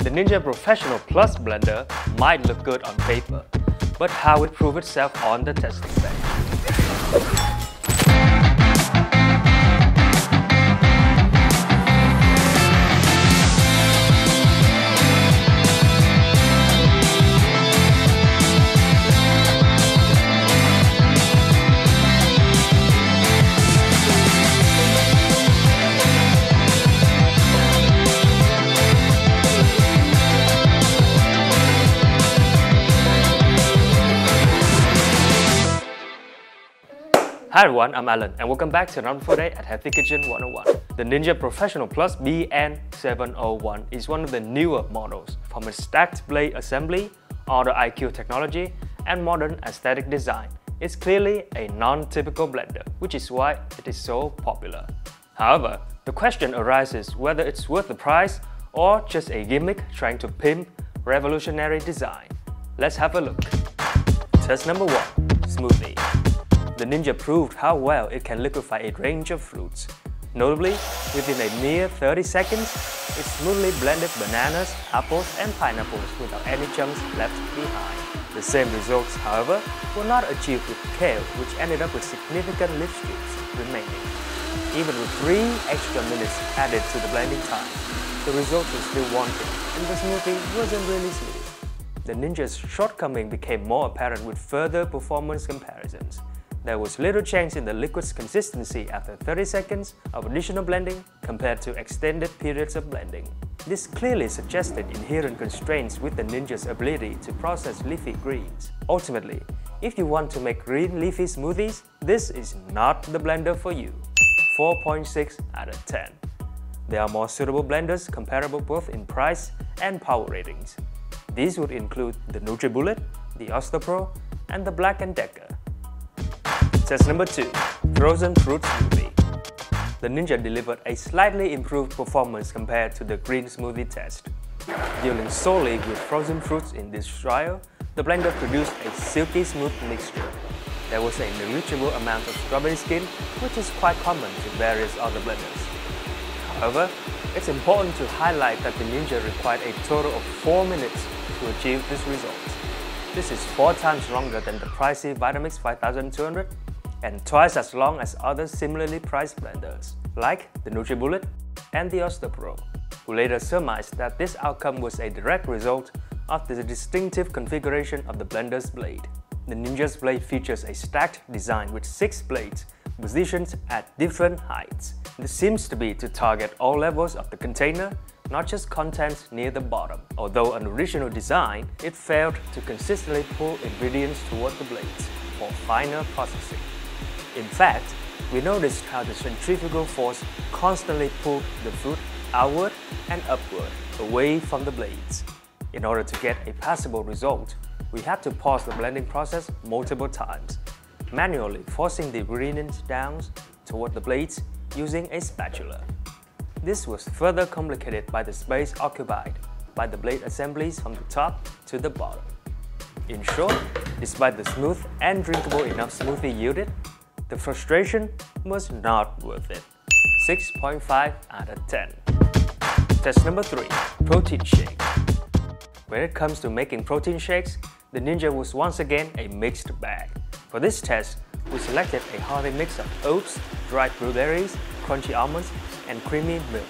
The Ninja Professional Plus blender might look good on paper, but how it proved itself on the testing bench. Hi everyone, I'm Alan and welcome back to another day at Healthy Kitchen 101. The Ninja Professional Plus BN701 is one of the newer models from a stacked blade assembly, Auto-iQ technology, and modern aesthetic design. It's clearly a non-typical blender, which is why it is so popular. However, the question arises whether it's worth the price or just a gimmick trying to pimp revolutionary design. Let's have a look. Test number 1. Smoothie. The Ninja proved how well it can liquefy a range of fruits. Notably, within a mere 30 seconds, it smoothly blended bananas, apples, and pineapples without any chunks left behind. The same results, however, were not achieved with kale, which ended up with significant leaf strips remaining. Even with 3 extra minutes added to the blending time, the results were still wanting, and the smoothie wasn't really smooth. The Ninja's shortcoming became more apparent with further performance comparisons. There was little change in the liquid's consistency after 30 seconds of additional blending compared to extended periods of blending. This clearly suggested inherent constraints with the Ninja's ability to process leafy greens. Ultimately, if you want to make green leafy smoothies, this is not the blender for you. 4.6 out of 10. There are more suitable blenders comparable both in price and power ratings. These would include the NutriBullet, the Pro, and the Black & Decker. Test number 2. Frozen Fruit Smoothie. The Ninja delivered a slightly improved performance compared to the green smoothie test. Dealing solely with frozen fruits in this trial, the blender produced a silky smooth mixture. There was a negligible amount of strawberry skin, which is quite common to various other blenders. However, it's important to highlight that the Ninja required a total of 4 minutes to achieve this result. This is 4 times longer than the pricey Vitamix 5200 and twice as long as other similarly priced blenders, like the NutriBullet and the Pro, who later surmised that this outcome was a direct result of the distinctive configuration of the blender's blade. The Ninja's blade features a stacked design with 6 blades positioned at different heights. This seems to be to target all levels of the container, not just contents near the bottom. Although an original design, it failed to consistently pull ingredients toward the blades for finer processing. In fact, we noticed how the centrifugal force constantly pulled the fruit outward and upward, away from the blades. In order to get a passable result, we had to pause the blending process multiple times, manually forcing the ingredients down toward the blades using a spatula. This was further complicated by the space occupied by the blade assemblies from the top to the bottom. In short, despite the smooth and drinkable enough smoothie yielded, the frustration was not worth it. 6.5 out of 10. Test number 3. Protein Shake. When it comes to making protein shakes, the Ninja was once again a mixed bag. For this test, we selected a hearty mix of oats, dried blueberries, crunchy almonds, and creamy milk.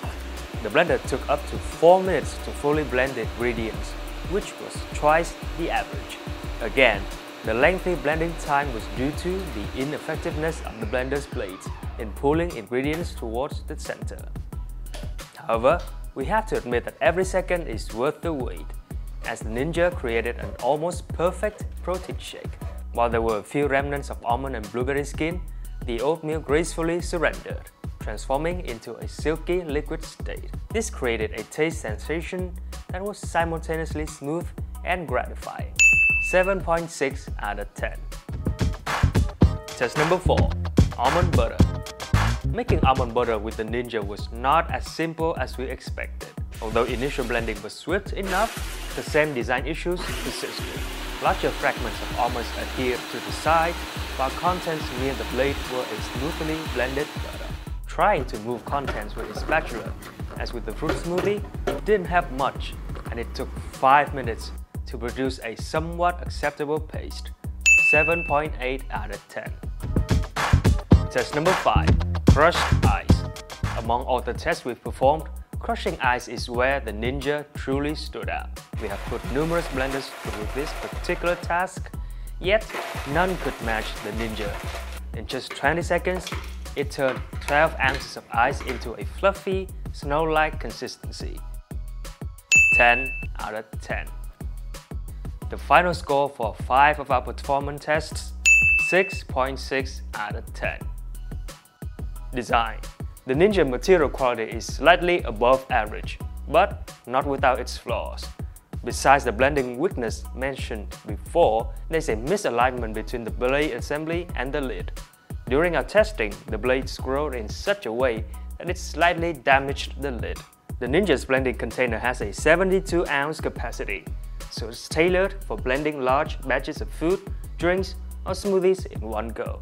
The blender took up to 4 minutes to fully blend the ingredients, which was twice the average. Again, the lengthy blending time was due to the ineffectiveness of the blender's blades in pulling ingredients towards the center. However, we have to admit that every second is worth the wait, as the Ninja created an almost perfect protein shake. While there were a few remnants of almond and blueberry skin, the oatmeal gracefully surrendered, transforming into a silky liquid state. This created a taste sensation that was simultaneously smooth and gratifying. 7.6 out of 10. Test number 4. Almond Butter. Making almond butter with the Ninja was not as simple as we expected. Although initial blending was swift enough, the same design issues persisted. Larger fragments of almonds adhered to the side, while contents near the blade were a smoothly blended butter. Trying to move contents with a spatula, as with the fruit smoothie, didn't help much, and and it took 5 minutes to produce a somewhat acceptable paste. 7.8 out of 10. Test number 5. Crushed ice. Among all the tests we've performed, crushing ice is where the Ninja truly stood out. We have put numerous blenders through this particular task, yet none could match the Ninja. In just 20 seconds, it turned 12 ounces of ice into a fluffy, snow-like consistency. 10 out of 10. The final score for 5 of our performance tests, 6.6 out of 10. Design. The Ninja material quality is slightly above average, but not without its flaws. Besides the blending weakness mentioned before, there's a misalignment between the blade assembly and the lid. During our testing, the blade scrolled in such a way that it slightly damaged the lid. The Ninja's blending container has a 72-ounce capacity, so it's tailored for blending large batches of food, drinks, or smoothies in one go.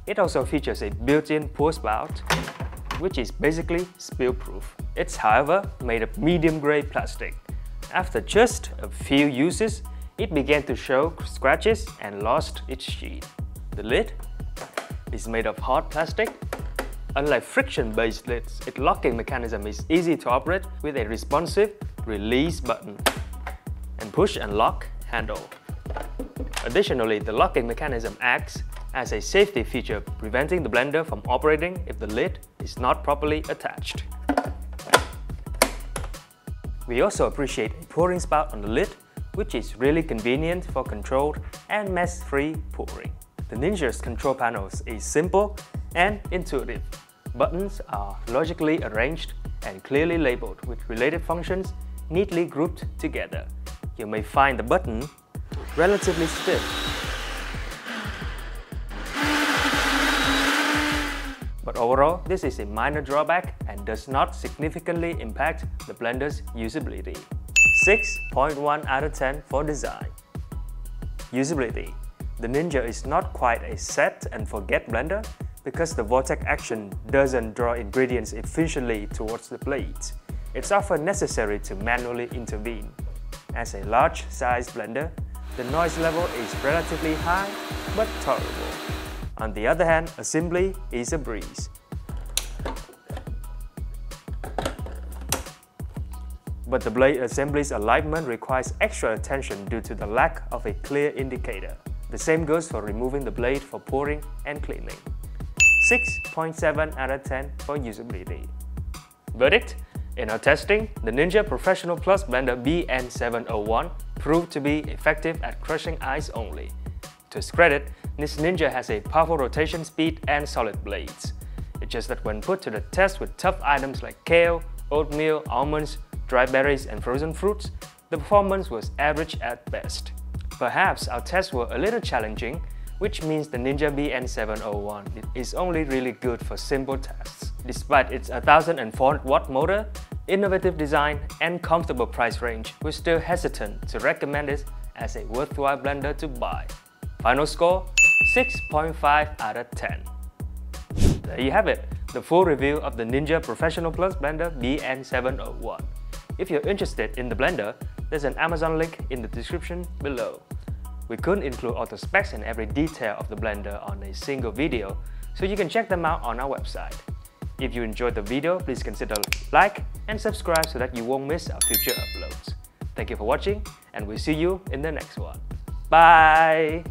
It also features a built-in pour spout, which is basically spill-proof. It's however made of medium-grade plastic. After just a few uses, it began to show scratches and lost its sheen. The lid is made of hard plastic. Unlike friction-based lids, its locking mechanism is easy to operate with a responsive release button and push and lock handle. Additionally, the locking mechanism acts as a safety feature, preventing the blender from operating if the lid is not properly attached. We also appreciate a pouring spout on the lid, which is really convenient for controlled and mess-free pouring. The Ninja's control panels is simple and intuitive. Buttons are logically arranged and clearly labeled with related functions neatly grouped together. You may find the button relatively stiff, but overall, this is a minor drawback and does not significantly impact the blender's usability. 6.1 out of 10 for design. Usability. The Ninja is not quite a set and forget blender because the vortex action doesn't draw ingredients efficiently towards the blades. It's often necessary to manually intervene. As a large-sized blender, the noise level is relatively high but tolerable. On the other hand, assembly is a breeze. But the blade assembly's alignment requires extra attention due to the lack of a clear indicator. The same goes for removing the blade for pouring and cleaning. 6.7 out of 10 for usability. Verdict? In our testing, the Ninja Professional Plus Blender BN701 proved to be effective at crushing ice only. To its credit, this Ninja has a powerful rotation speed and solid blades. It's just that when put to the test with tough items like kale, oatmeal, almonds, dried berries, and frozen fruits, the performance was average at best. Perhaps our tests were a little challenging, which means the Ninja BN701 is only really good for simple tasks. Despite its 1400 watt motor, innovative design, and comfortable price range, we're still hesitant to recommend it as a worthwhile blender to buy. Final score, 6.5 out of 10. There you have it, the full review of the Ninja Professional Plus Blender BN701. If you're interested in the blender, there's an Amazon link in the description below. We couldn't include all the specs and every detail of the blender on a single video, so you can check them out on our website. If you enjoyed the video, please consider like and subscribe so that you won't miss our future uploads. Thank you for watching, and we'll see you in the next one. Bye!